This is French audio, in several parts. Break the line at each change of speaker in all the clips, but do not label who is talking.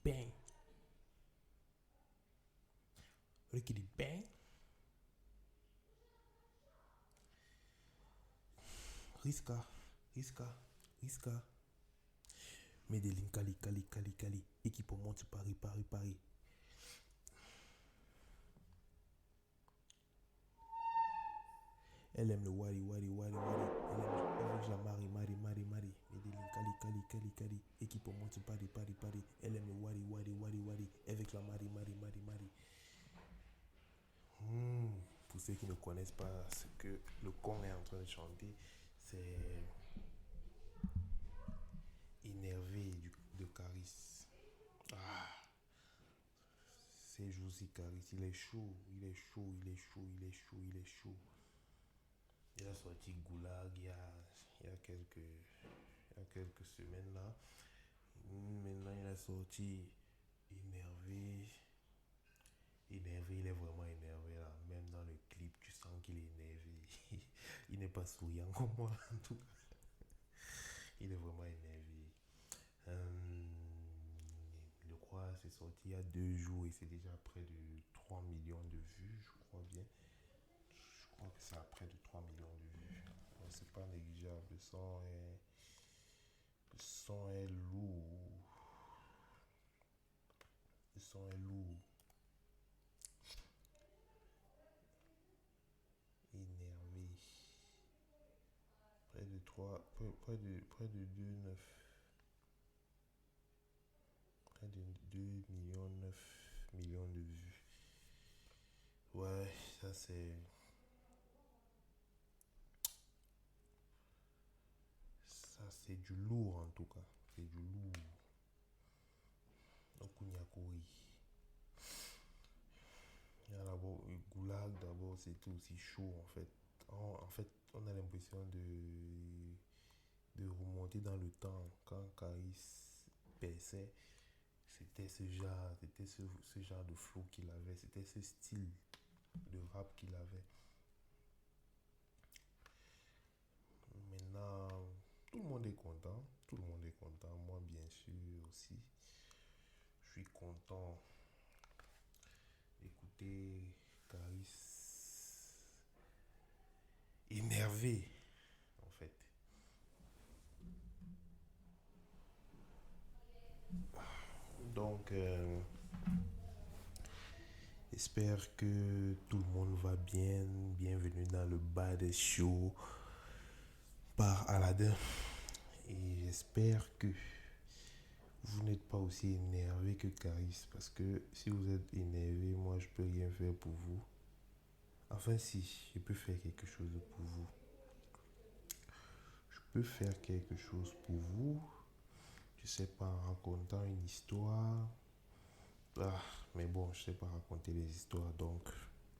bang. Rickety bang. Riska, Riska, Riska. Medellin, Cali, Cali, Cali, Cali. Équipement de Paris, Paris, Paris. Elle aime le Wari, Wari, Wari, Wari. Elle veut que je la marie, Marie, Marie, Marie. Medellin, Cali, Cali, Cali, Cali. Équipement de Paris, Paris, Paris. Elle aime le Wari, Wari, Wari, Wari. Elle veut que la marie, Marie, Marie, Marie. Pour ceux qui ne connaissent pas ce que le con est en train de chanter, c'est Énervé de Caris. Ah, ces jours-ci, Caris, il est chaud, il est chaud, il est chaud, il est chaud, il est chaud. Il a sorti Goulag il y a quelques semaines là. Maintenant, il a sorti Énervé. Énervé, il est vraiment énervé là. Même dans le clip, tu sens qu'il est énervé. Il n'est pas souriant comme moi en tout cas. Il est vraiment énervé. Je crois que c'est sorti il y a 2 jours et c'est déjà près de 3 millions de vues, je crois bien. Je crois que c'est à près de 3 millions de vues. Donc, c'est pas négligeable. Le son est lourd. Le son est lourd. Énervé. Près de 3, près de 2, 9. Près de 2 millions, 9 millions de vues. Ouais, ça c'est du lourd en tout cas. C'est du lourd. Okunyakuri. D'abord, Goulag, d'abord, c'était aussi chaud en fait. En fait, on a l'impression de remonter dans le temps. Quand Caris perçait, c'était ce genre de flow qu'il avait, c'était ce style de rap qu'il avait. Maintenant, tout le monde est content. Tout le monde est content. Moi, bien sûr, aussi. Je suis content d'écouter Caris énervé, en fait. Donc, j'espère que tout le monde va bien. Bienvenue dans le Bad Show par Aladdin. Et j'espère que vous n'êtes pas aussi énervé que Caris. Parce que si vous êtes énervé, moi je peux rien faire pour vous. Enfin si, je peux faire quelque chose pour vous. Je peux faire quelque chose pour vous. Je sais pas, en racontant une histoire. Ah, mais bon, je sais pas raconter les histoires. Donc,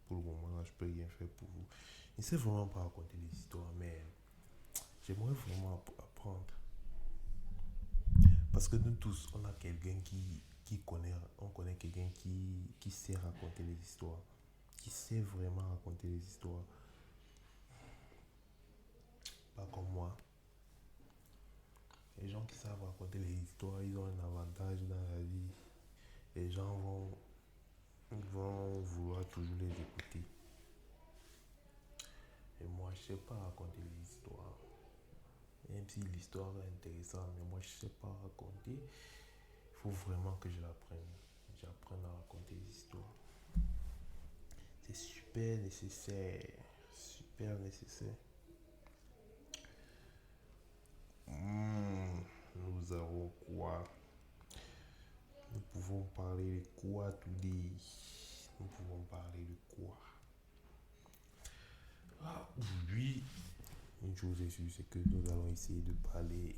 pour le moment, là, je peux rien faire pour vous. Je ne sais vraiment pas raconter les histoires, mais j'aimerais vraiment apprendre. Parce que nous tous, on a quelqu'un qui connaît, on connaît quelqu'un qui sait raconter les histoires, qui sait vraiment raconter les histoires, pas comme moi. Les gens qui savent raconter les histoires, ils ont un avantage dans la vie. Les gens vont vouloir toujours les écouter. Et moi, je sais pas raconter les histoires. Même si l'histoire est intéressante, mais moi, je sais pas raconter. Il faut vraiment que je l'apprenne. J'apprenne à raconter les histoires. C'est super nécessaire. Super nécessaire. Nous avons quoi? Nous pouvons parler de quoi today? Nous pouvons parler de quoi? Aujourd'hui, une chose est sûre, c'est que nous allons essayer de parler.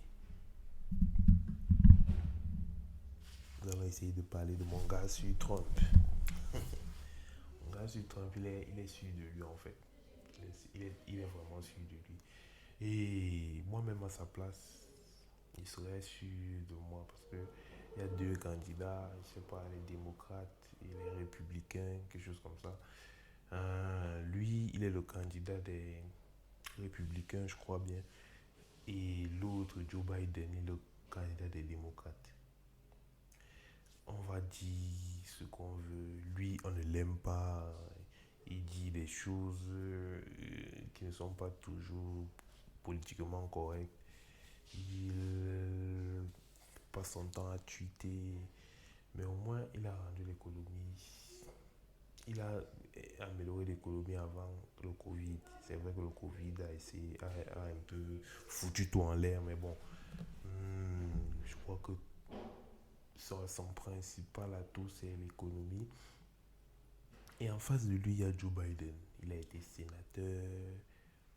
Nous allons essayer de parler de mon gars sur Trump. Mon gars sur Trump, il est sûr de lui en fait. Il est vraiment sûr de lui. Et moi-même à sa place, il serait sûr de moi parce que il y a deux candidats, je sais pas, les démocrates et les républicains, quelque chose comme ça. Lui, il est le candidat des républicains, je crois bien. Et l'autre, Joe Biden, est le candidat des démocrates. On dit ce qu'on veut. Lui, on ne l'aime pas. Il dit des choses qui ne sont pas toujours politiquement correctes. Il passe son temps à tweeter. Mais au moins, il a rendu l'économie. Il a amélioré l'économie avant le Covid. C'est vrai que le Covid a un peu foutu tout en l'air, mais bon, je crois que son principal atout, c'est l'économie. Et en face de lui, il y a Joe Biden. Il a été sénateur,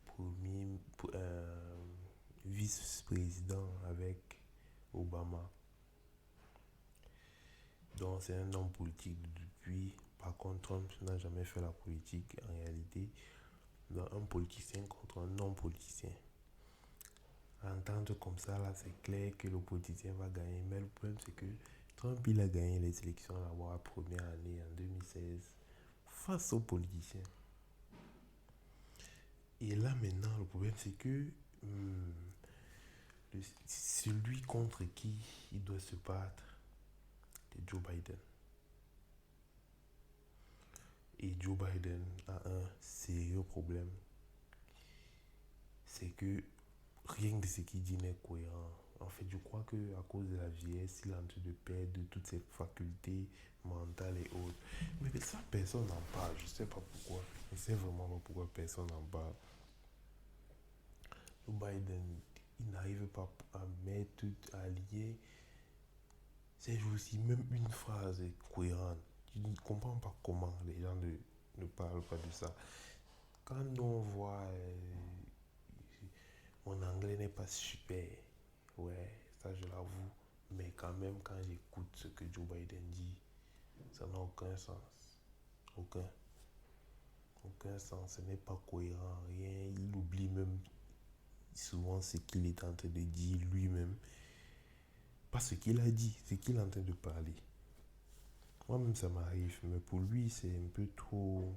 premier, vice-président avec Obama. Donc c'est un homme politique depuis. Par contre, Trump n'a jamais fait la politique en réalité. Donc, un politicien contre un non-politicien. Entendre comme ça, là, c'est clair que le politicien va gagner. Mais le problème, c'est que Trump, il a gagné les élections là-bas la première année en 2016 face aux politiciens. Et là, maintenant, le problème, c'est que celui contre qui il doit se battre, c'est Joe Biden. Et Joe Biden a un sérieux problème. C'est que rien de ce qu'il dit n'est cohérent. En fait, je crois qu'à cause de la vieillesse, il est en train de perdre toutes ses facultés mentales et autres. Mais ça, personne n'en parle. Je ne sais pas pourquoi. Je ne sais vraiment pas pourquoi personne n'en parle. Joe Biden, il n'arrive pas à mettre, à lier ces jours-ci, même une phrase cohérente. Je ne comprends pas comment les gens ne parlent pas de ça. Quand on voit mon anglais n'est pas super, ouais, ça je l'avoue, mais quand même quand j'écoute ce que Joe Biden dit, ça n'a aucun sens. Aucun sens, ce n'est pas cohérent, rien, il oublie même souvent ce qu'il est en train de dire lui-même. Pas ce qu'il a dit, ce qu'il est en train de parler. Moi-même ça m'arrive, mais pour lui c'est un peu trop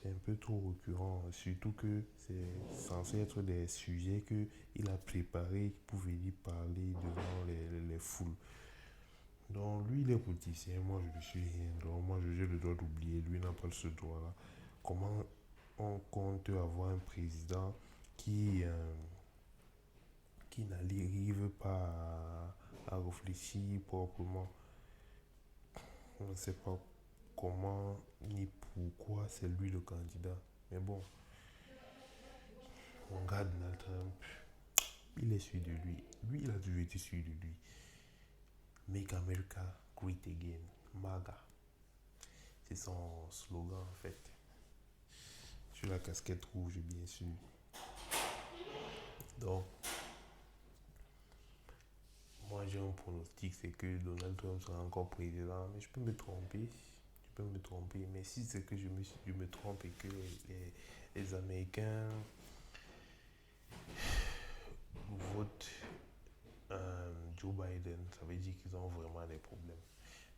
récurrent, surtout que c'est censé être des sujets qu'il a préparés pour venir parler devant les foules. Donc lui il est politicien, moi je ne suis rien, donc moi j'ai le droit d'oublier, lui n'a pas ce droit-là. Comment on compte avoir un président qui n'arrive pas à réfléchir proprement? On ne sait pas comment ni pourquoi c'est lui le candidat. Mais bon, on regarde Donald Trump, il est sûr de lui. Lui, il a toujours été sûr de lui. Make America Great Again, MAGA. C'est son slogan en fait. Sur la casquette rouge, bien sûr. Donc, moi j'ai un pronostic, c'est que Donald Trump sera encore président. Mais je peux me tromper. Mais si c'est que je me trompe et que les Américains votent Joe Biden, ça veut dire qu'ils ont vraiment des problèmes.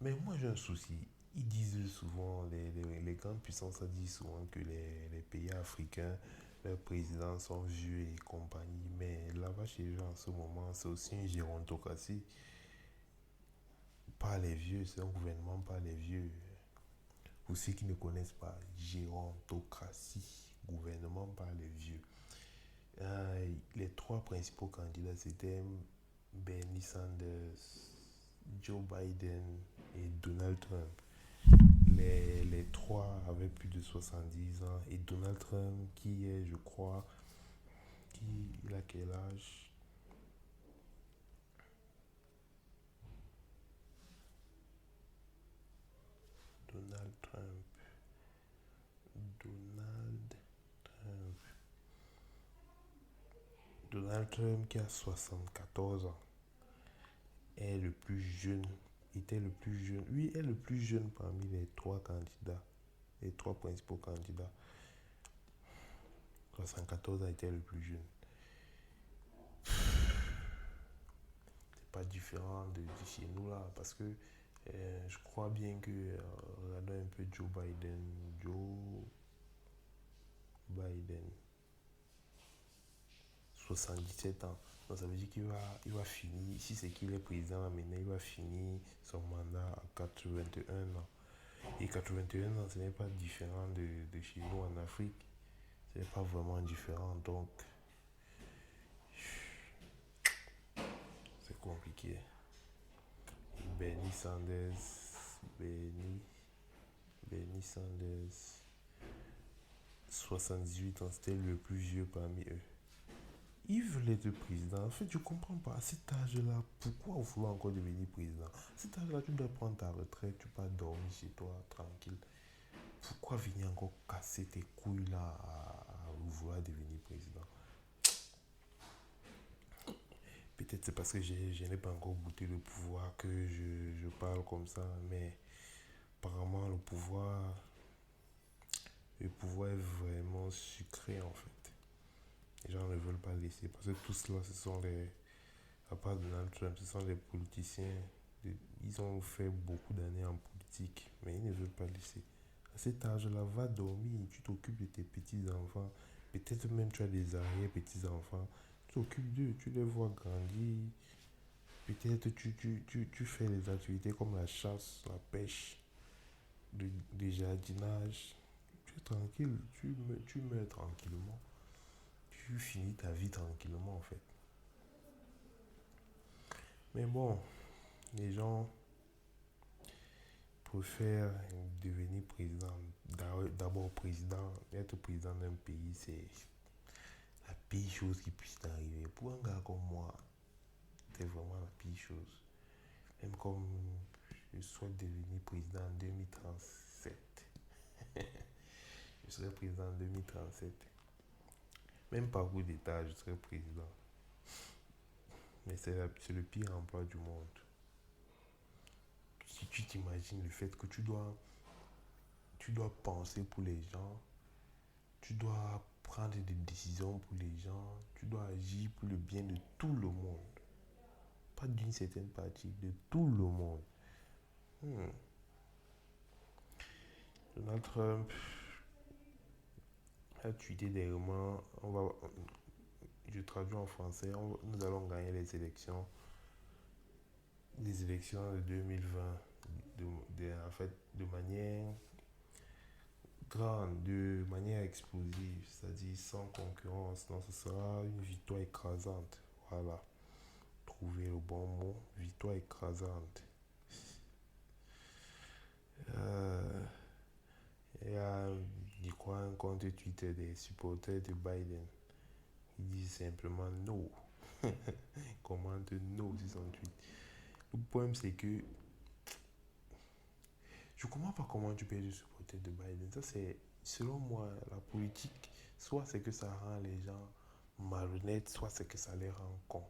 Mais moi j'ai un souci. Ils disent souvent, les grandes puissances disent souvent que les pays africains, leurs présidents sont vieux et compagnie. Mais là-bas chez eux en ce moment, c'est aussi une gérontocratie. Pas les vieux, c'est un gouvernement pas les vieux. Pour ceux qui ne connaissent pas, gérontocratie, gouvernement par les vieux. Les trois principaux candidats, c'était Bernie Sanders, Joe Biden et Donald Trump. Les trois avaient plus de 70 ans. Et Donald Trump, qui est, je crois, il a quel âge? Donald Trump. Donald Trump. Donald Trump qui a 74 ans est le plus jeune, était le plus jeune. Lui est le plus jeune parmi les trois candidats, les trois principaux candidats. 74 a été le plus jeune. C'est pas différent de chez nous là, parce que je crois bien que, regardons un peu Joe Biden. Joe Biden, 77 ans. Donc ça veut dire il va finir, si c'est qu'il est président maintenant, il va finir son mandat à 81 ans. Et 81 ans, ce n'est pas différent de chez nous en Afrique. Ce n'est pas vraiment différent, donc c'est compliqué. Bernie Sanders, Bernie Sanders, 78 ans, c'était le plus vieux parmi eux. Il veulent être président. En fait, je comprends pas. À cet âge-là, pourquoi vouloir encore devenir président? À cet âge-là, tu dois prendre ta retraite, tu peux dormir chez toi, tranquille. Pourquoi venir encore casser tes couilles là à vouloir devenir président? Peut-être c'est parce que je n'ai pas encore goûté le pouvoir que je parle comme ça, mais apparemment le pouvoir est vraiment sucré en fait. Les gens ne veulent pas laisser parce que tout cela, ce sont à part Donald Trump, ce sont des politiciens. Ils ont fait beaucoup d'années en politique, mais ils ne veulent pas laisser. À cet âge-là, va dormir, tu t'occupes de tes petits-enfants, peut-être même tu as des arrière-petits-enfants, tu t'occupes d'eux, tu les vois grandir, peut-être tu fais des activités comme la chasse, la pêche, le jardinage, tu es tranquille, tu meurs tranquillement, tu finis ta vie tranquillement en fait. Mais bon, les gens préfèrent devenir président. D'abord président, être président d'un pays, c'est la pire chose qui puisse t'arriver. Pour un gars comme moi, c'est vraiment la pire chose. Même comme je souhaite devenir président en 2037. Je serai président en 2037. Même par coup d'État, je serai président. Mais c'est le pire emploi du monde. Si tu t'imagines le fait que tu dois penser pour les gens, tu dois prendre des décisions pour les gens, tu dois agir pour le bien de tout le monde. Pas d'une certaine partie, de tout le monde. Hmm. Donald Trump a tweeté dernièrement, je traduis en français, nous allons gagner les élections de 2020 en fait, de manière grande, de manière explosive, c'est-à-dire sans concurrence. Non, ce sera une victoire écrasante. Voilà, trouver le bon mot, victoire écrasante. Euh, il y a, je crois, un compte Twitter des supporters de Biden. Ils disent simplement no. Commente no sur son tweet. Le problème, c'est que je comprends pas comment tu peux être supporter de Biden. Ça, c'est, selon moi, la politique, soit c'est que ça rend les gens malhonnêtes, soit c'est que ça les rend cons.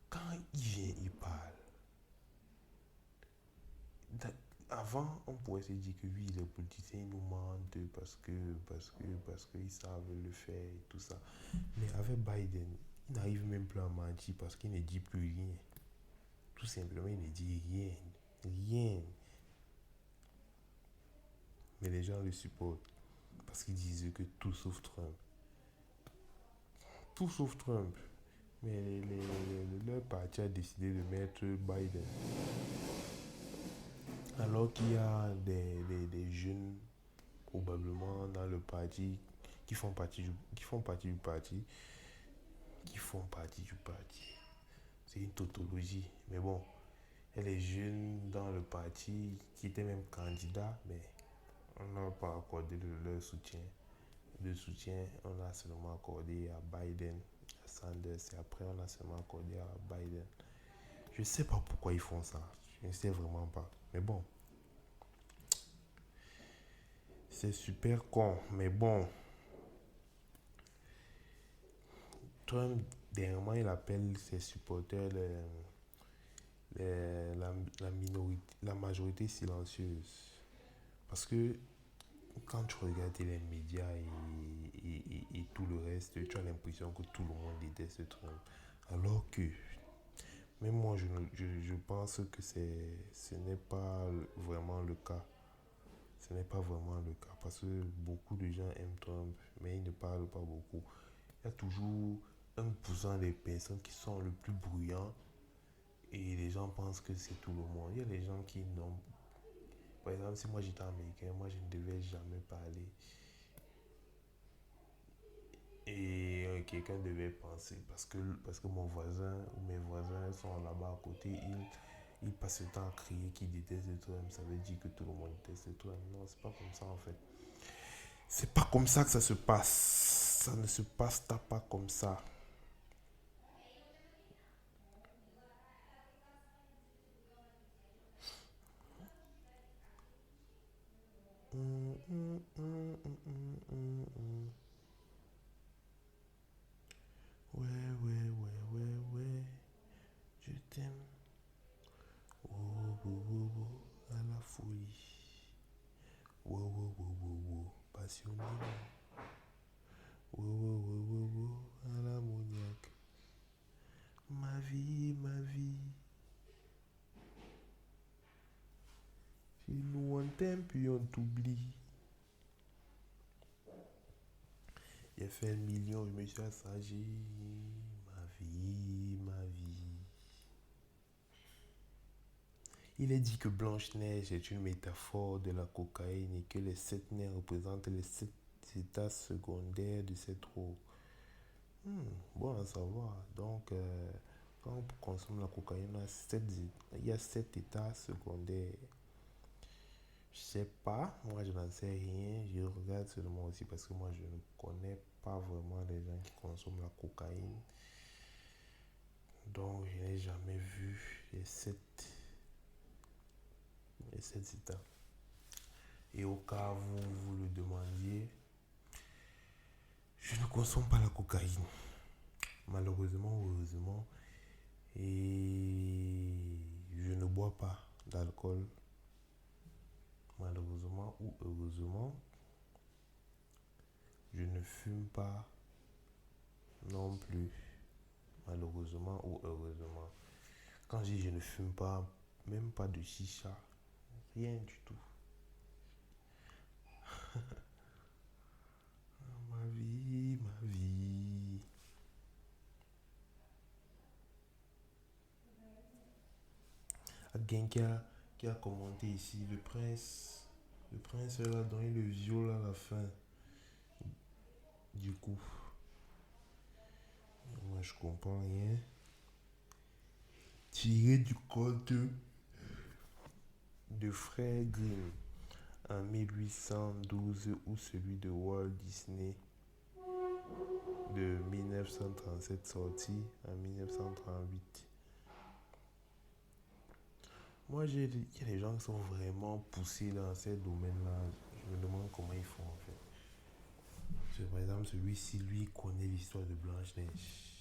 Quand il vient, il parle. Avant, on pourrait se dire que oui, les politiciens nous mentent parce qu'ils savent le faire et tout ça. Mais avec Biden, il n'arrive même plus à mentir parce qu'il ne dit plus rien. Tout simplement, il ne dit rien. Rien. Mais les gens le supportent parce qu'ils disent que tout sauf Trump. Tout sauf Trump. Mais leur parti a décidé de mettre Biden. Alors qu'il y a des jeunes probablement dans le parti qui font partie du parti, qui font partie du parti. C'est une tautologie. Mais bon, il y a les jeunes dans le parti qui étaient même candidats, mais on n'a pas accordé leur soutien. Le soutien, on a seulement accordé à Biden, à Sanders, et après on a seulement accordé à Biden. Je ne sais pas pourquoi ils font ça. Je ne sais vraiment pas. Mais bon, c'est super con. Mais bon, Trump, dernièrement, il appelle ses supporters la majorité silencieuse. Parce que quand tu regardes les médias et tout le reste, tu as l'impression que tout le monde déteste Trump. Alors que, même moi, je pense que ce n'est pas vraiment le cas. Ce n'est pas vraiment le cas. Parce que beaucoup de gens aiment Trump, mais ils ne parlent pas beaucoup. Il y a toujours 1% des personnes qui sont le plus bruyants et les gens pensent que c'est tout le monde. Il y a des gens qui n'ont... Par exemple, si moi j'étais américain, moi je ne devais jamais parler. Et quelqu'un devait penser, parce que mon voisin ou mes voisins sont là-bas à côté, ils passent le temps à crier qu'ils détestent Trump. Ça veut dire que tout le monde déteste Trump. Non, c'est pas comme ça en fait. C'est pas comme ça que ça se passe. Ça ne se passe pas comme ça. Hum, hum, hum, hum, hum, hum, hum. Ouais, ouais, ouais, ouais, ouais. Je t'aime. Oh, oh, oh, oh, à la folie. Oh, oh, oh, oh, oh, passionnément. Oh, oh, oh, oh, oh, à l'ammoniaque. Ma vie. Si nous on t'aime puis on t'oublie. J'ai fait un million, je me suis assagi. Ma vie, ma vie. Il est dit que Blanche-Neige est une métaphore de la cocaïne et que les 7 nez représentent les 7 états secondaires de cette drogue. Bon à savoir. Donc, quand on consomme la cocaïne, il y a 7 états secondaires. Je sais pas, moi je n'en sais rien. Je regarde seulement aussi parce que moi je ne connais pas vraiment les gens qui consomment la cocaïne. Donc, je n'ai jamais vu les sept états. Et au cas où vous le demandiez, je ne consomme pas la cocaïne. Malheureusement ou heureusement. Et je ne bois pas d'alcool. Malheureusement ou heureusement. Je ne fume pas non plus. Malheureusement ou heureusement. Quand je dis je ne fume pas, même pas de chicha. Rien du tout. Ma vie, ma vie. Quelqu'un qui a commenté ici, le prince leur a donné le viol à la fin. Du coup, moi je comprends rien. Tiré du conte de Frère Grimm en 1812 ou celui de Walt Disney de 1937 sorti en 1938. Moi, il y a des gens qui sont vraiment poussés dans ces domaines-là. Je me demande comment ils font en fait. Par exemple, celui-ci, lui, connaît l'histoire de Blanche-Neige.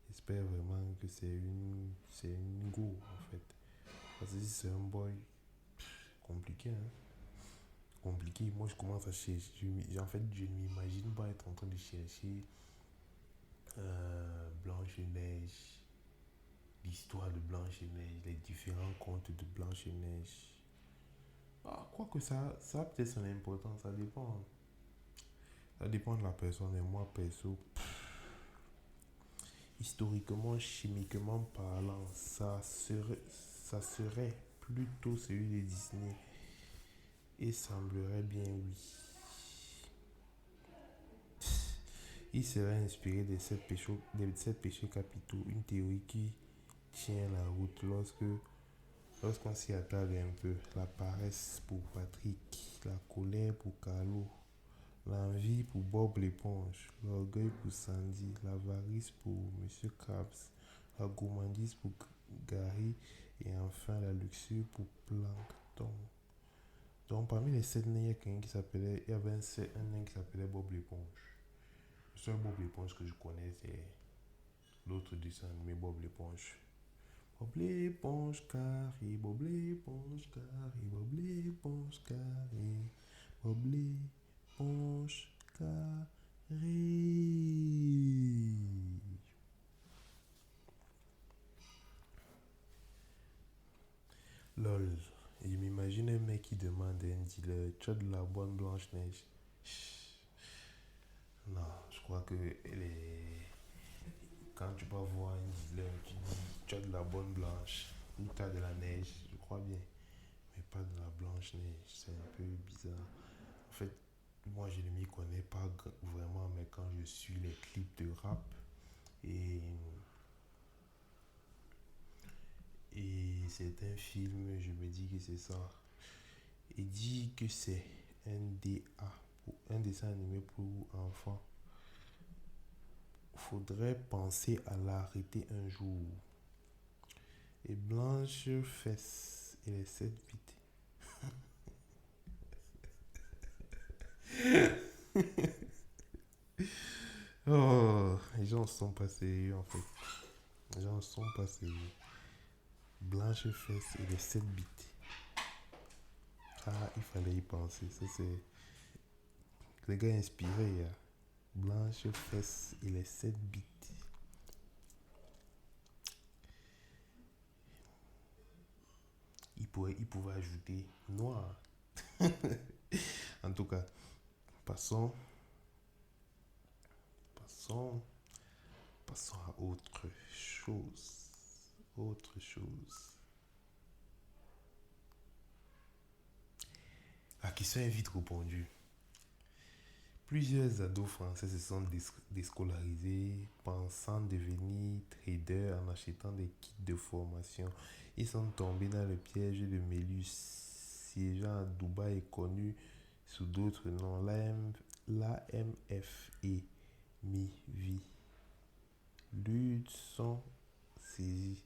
J'espère vraiment que c'est une go en fait. Parce que si c'est un boy, compliqué, hein. Compliqué. Moi, je commence à chercher. En fait, je ne m'imagine pas être en train de chercher Blanche-Neige, l'histoire de Blanche-Neige, les différents contes de Blanche-Neige. Ah, quoique ça a peut-être son importance, ça dépend. Ça dépend de la personne. Et moi, perso, historiquement, chimiquement parlant, ça serait plutôt celui de Disney. Et semblerait bien oui. Il serait inspiré des sept péchés capitaux, une théorie qui tient la route lorsqu'on s'y attarde un peu. La paresse pour Patrick, la colère pour Carlo, l'envie pour Bob l'éponge, l'orgueil pour Sandy, l'avarice pour Monsieur Krabs, la gourmandise pour Gary et enfin la luxure pour Plankton. Donc parmi les 7 nains, il y avait un nain qui s'appelait Bob l'éponge. Le seul Bob l'éponge que je connais, c'est l'autre dessin animé Bob l'éponge. Bob l'éponge carré, Bob l'éponge carré, Bob l'éponge carré, Bob l'éponge carré. Lol. Et je m'imagine un mec qui demande à un dealer, tu as de la bonne Blanche-Neige? Non, je crois que quand tu vas voir un dealer, tu as de la bonne blanche ou tu as de la neige, je crois bien, mais pas de la blanche neige, c'est un peu bizarre. En fait, moi je ne m'y connais pas vraiment, mais quand je suis les clips de rap et, et c'est un film, je me dis que c'est ça. Et dit que c'est un DA, un dessin animé pour enfants. Faudrait penser à l'arrêter un jour. Et Blanche Fesse et les 7 vites. Oh, les gens sont pas sérieux en fait. Les gens sont pas sérieux. Blanche Fesse et les 7 bits. Ah, il fallait y penser. Ça, c'est les gars inspirés. Hein. Blanche Fesse et les 7 bits. Il pouvait ajouter noir. En tout cas, passons, passons, passons à autre chose. Autre chose. La question est vite répondue. Plusieurs ados français se sont déscolarisés pensant devenir traders en achetant des kits de formation. Ils sont tombés dans le piège de Mélus, siégeant à Dubaï et connu sous d'autres noms, l'AMF et MIVI. Ludes sont saisis.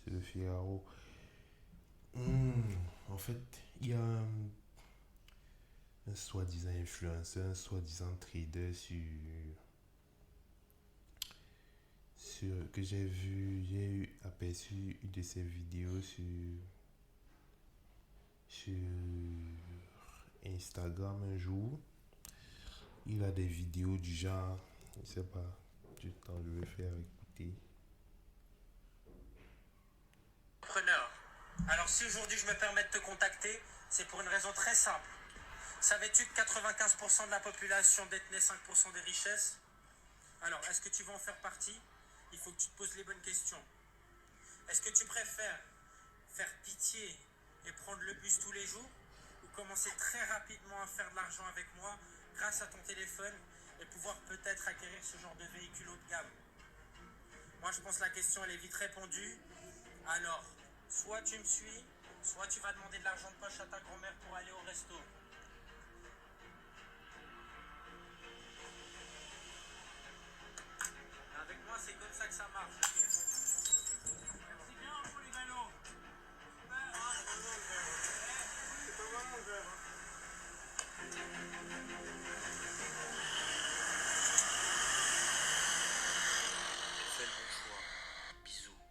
C'est le Figaro. En fait, il y a un soi-disant influenceur, un soi-disant trader que j'ai vu, j'ai eu aperçu une de ses vidéos sur Instagram un jour. Il a des vidéos du genre, je sais pas, du temps je vais faire écouter.
Entrepreneur. Alors si aujourd'hui je me permets de te contacter, c'est pour une raison très simple. Savais-tu que 95% de la population détenait 5% des richesses? Alors, est-ce que tu veux en faire partie? Il faut que tu te poses les bonnes questions. Est-ce que tu préfères faire pitié et prendre le bus tous les jours ou commencer très rapidement à faire de l'argent avec moi grâce à ton téléphone et pouvoir peut-être acquérir ce genre de véhicule haut de gamme? Moi, je pense que la question, elle est vite répondue. Alors, soit tu me suis, soit tu vas demander de l'argent de poche à ta grand-mère pour aller au resto. Avec moi, c'est comme ça que ça marche, ok? Merci bien, Polyvalent. Fais le bon choix. Bisous.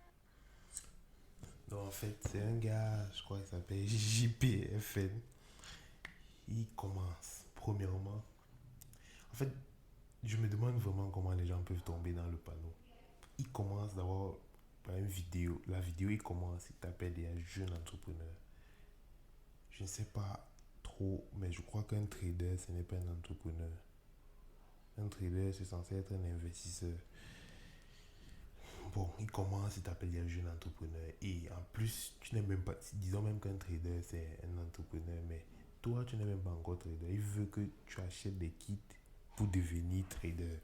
Donc en fait, c'est un gars, je crois qu'il s'appelle JPFN. Il commence, premièrement. En fait, je me demande vraiment comment les gens peuvent tomber dans le panneau. Il commence d'abord par une vidéo. La vidéo, il commence, il t'appelle des jeunes entrepreneurs. Je ne sais pas trop, mais je crois qu'un trader, ce n'est pas un entrepreneur. Un trader, c'est censé être un investisseur. Bon, il commence, il t'appelle des jeunes entrepreneurs. Et en plus, tu n'es même pas, disons même qu'un trader, c'est un entrepreneur, mais toi, tu n'es même pas encore trader. Il veut que tu achètes des kits pour devenir trader.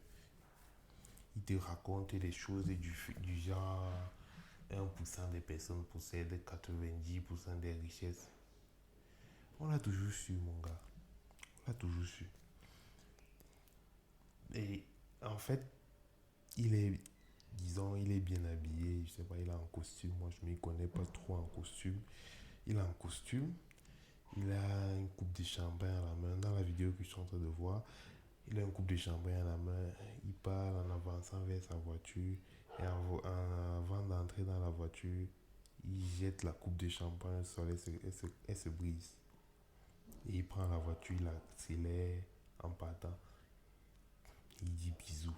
Il te raconte des choses du genre 1% des personnes possèdent 90% des richesses. On l'a toujours su, mon gars. On l'a toujours su. Et en fait, il est, disons, il est bien habillé. Je sais pas, il est en costume. Moi, je ne m'y connais pas trop en costume. Il est en costume. Il a une coupe de champagne à la main. Dans la vidéo que je suis en train de voir, il a une coupe de champagne à la main. Il parle en avançant vers sa voiture. Et avant d'entrer dans la voiture, il jette la coupe de champagne au sol. Elle se brise. Et il prend la voiture, il accélère en partant. Il dit bisous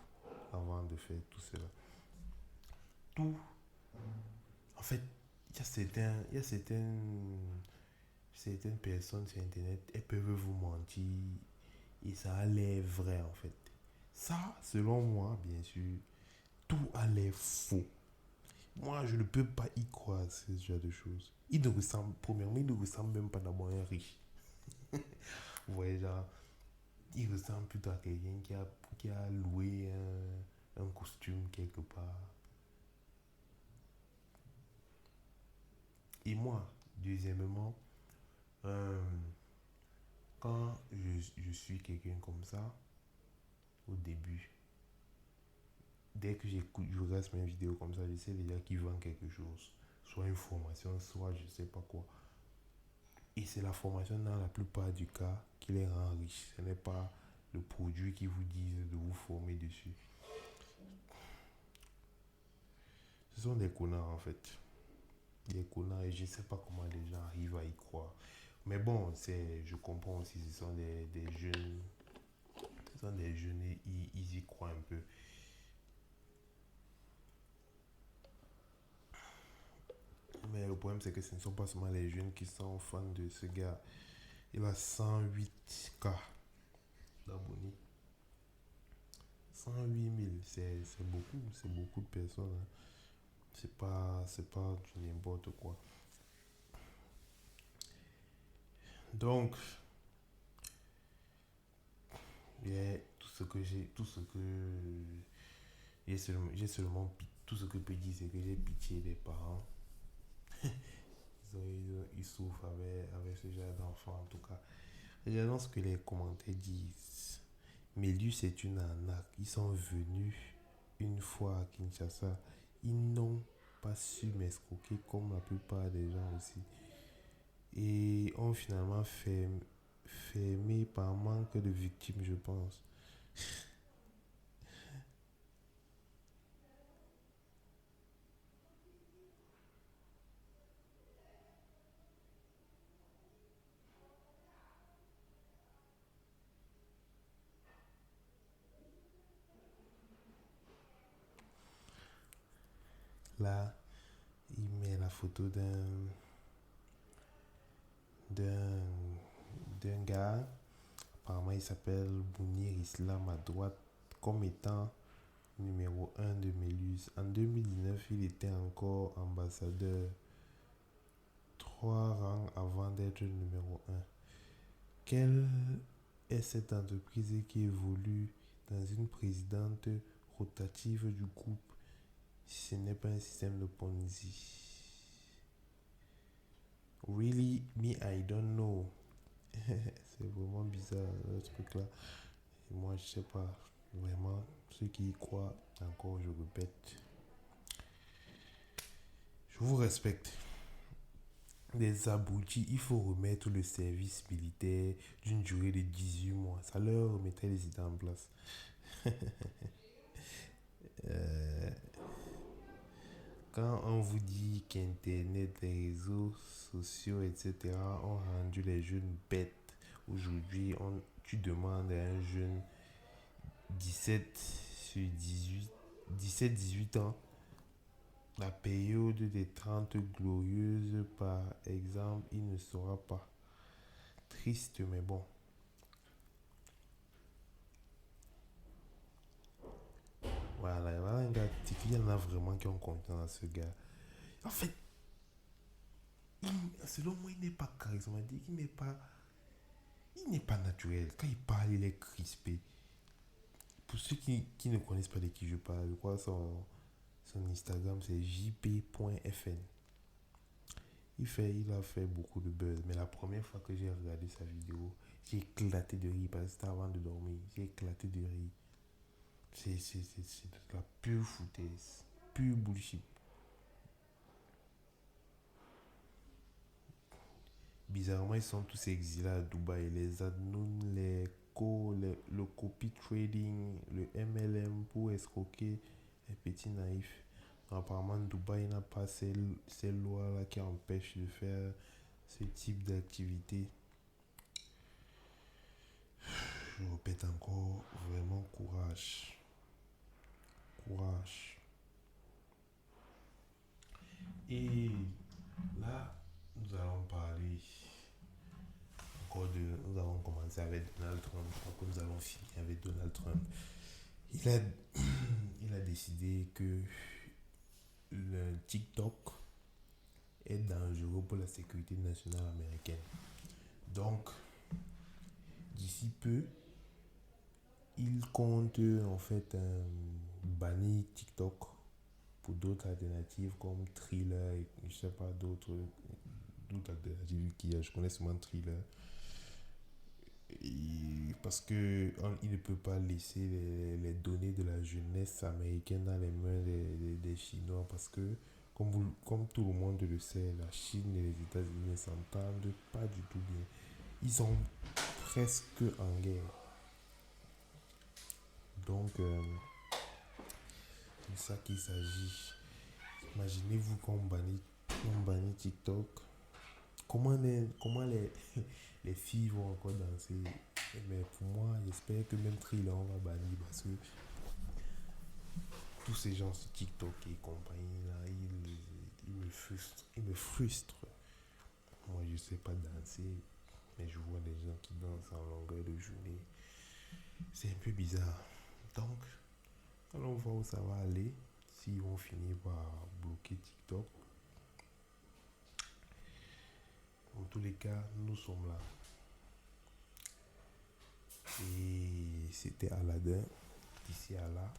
avant de faire tout cela. Tout. En fait, certaines personnes sur Internet, elles peuvent vous mentir et ça a l'air vrai en fait. Ça, selon moi, bien sûr, tout a l'air faux. Moi, je ne peux pas y croire, ce genre de choses. Premièrement, il ne ressemble même pas d'abord à un riche. Vous voyez, genre, il ressemble plutôt à quelqu'un qui a loué un costume quelque part. Et moi, deuxièmement, euh, quand je suis quelqu'un comme ça, au début, dès que j'écoute, je regarde mes vidéos comme ça, je sais déjà qu'il vend quelque chose. Soit une formation, soit je sais pas quoi. Et c'est la formation dans la plupart du cas qui les rend riches. Ce n'est pas le produit qui vous disent de vous former dessus. Ce sont des connards en fait. Des connards et je ne sais pas comment les gens arrivent à y croire. Mais bon, je comprends aussi, ce sont des jeunes. Ce sont des jeunes et ils y croient un peu. Mais le problème, c'est que ce ne sont pas seulement les jeunes qui sont fans de ce gars. Il a 108K d'abonnés. 108 000, c'est beaucoup de personnes. Hein. C'est pas du n'importe quoi. Donc, tout ce que je peux dire, c'est que j'ai pitié des parents. Ils souffrent avec ce genre d'enfants, en tout cas. Regardons ce que les commentaires disent. Mélius est une arnaque. Ils sont venus une fois à Kinshasa. Ils n'ont pas su m'escroquer comme la plupart des gens aussi. Et ont finalement fermé par manque de victimes, je pense. Là, il met la photo d'un d'un gars. Apparemment, il s'appelle Bounir Islam à droite comme étant numéro 1 de Mélius. En 2019, il était encore ambassadeur, 3 rangs avant d'être numéro 1. Quelle est cette entreprise qui évolue dans une présidente rotative du groupe si ce n'est pas un système de Ponzi? Really, me, I don't know. C'est vraiment bizarre ce truc-là. Et moi, je sais pas. Vraiment, ceux qui y croient, encore, je répète, je vous respecte. Des abrutis, il faut remettre le service militaire d'une durée de 18 mois. Ça leur remettrait les idées en place. Euh, Quand on vous dit qu'Internet, les réseaux sociaux, etc. ont rendu les jeunes bêtes, aujourd'hui, tu demandes à un jeune 17 sur 18 ans, la période des 30 glorieuses, par exemple, il ne saura pas. Triste, mais bon. Voilà un gars, il y en a vraiment qui ont confiance à ce gars. En fait, selon moi, il n'est pas charismatique, il n'est pas naturel. Quand il parle, il est crispé. Pour ceux qui ne connaissent pas de qui je parle, je crois son Instagram c'est jp.fn. Il a fait beaucoup de buzz, mais la première fois que j'ai regardé sa vidéo, j'ai éclaté de rire parce que c'était avant de dormir. J'ai éclaté de rire. C'est de la pure foutaise, pure bullshit. Bizarrement, ils sont tous exilés à Dubaï. Les Adnoun, le copy trading, le MLM pour escroquer les petits naïfs. Apparemment, Dubaï n'a pas ces lois-là qui empêchent de faire ce type d'activité. Je répète encore, vraiment courage. Courage. Et là, nous allons parler encore de... Nous avons commencé avec Donald Trump. Je crois que nous allons finir avec Donald Trump. Il a, il a décidé que le TikTok est dangereux pour la sécurité nationale américaine. Donc, d'ici peu, il compte en fait bannir TikTok pour d'autres alternatives comme Thriller et je sais pas d'autres alternatives qu'il y a. Je connais seulement Thriller. Et parce que il ne peut pas laisser les données de la jeunesse américaine dans les mains des Chinois parce que comme tout le monde le sait, la Chine et les États-Unis ne s'entendent pas du tout bien. Ils sont presque en guerre. Donc, c'est de ça qu'il s'agit. Imaginez-vous qu'on bannit TikTok. Les filles vont encore danser. Mais pour moi, j'espère que même Thriller on va bannir parce que tous ces gens sur TikTok et compagnie là, ils me frustrent. Ils me frustrent. Moi, je sais pas danser, mais je vois des gens qui dansent en longueur de journée. C'est un peu bizarre. Donc, allons voir où ça va aller. S'ils vont finir par bloquer TikTok. En tous les cas, nous sommes là. Et c'était Aladdin, d'ici à là.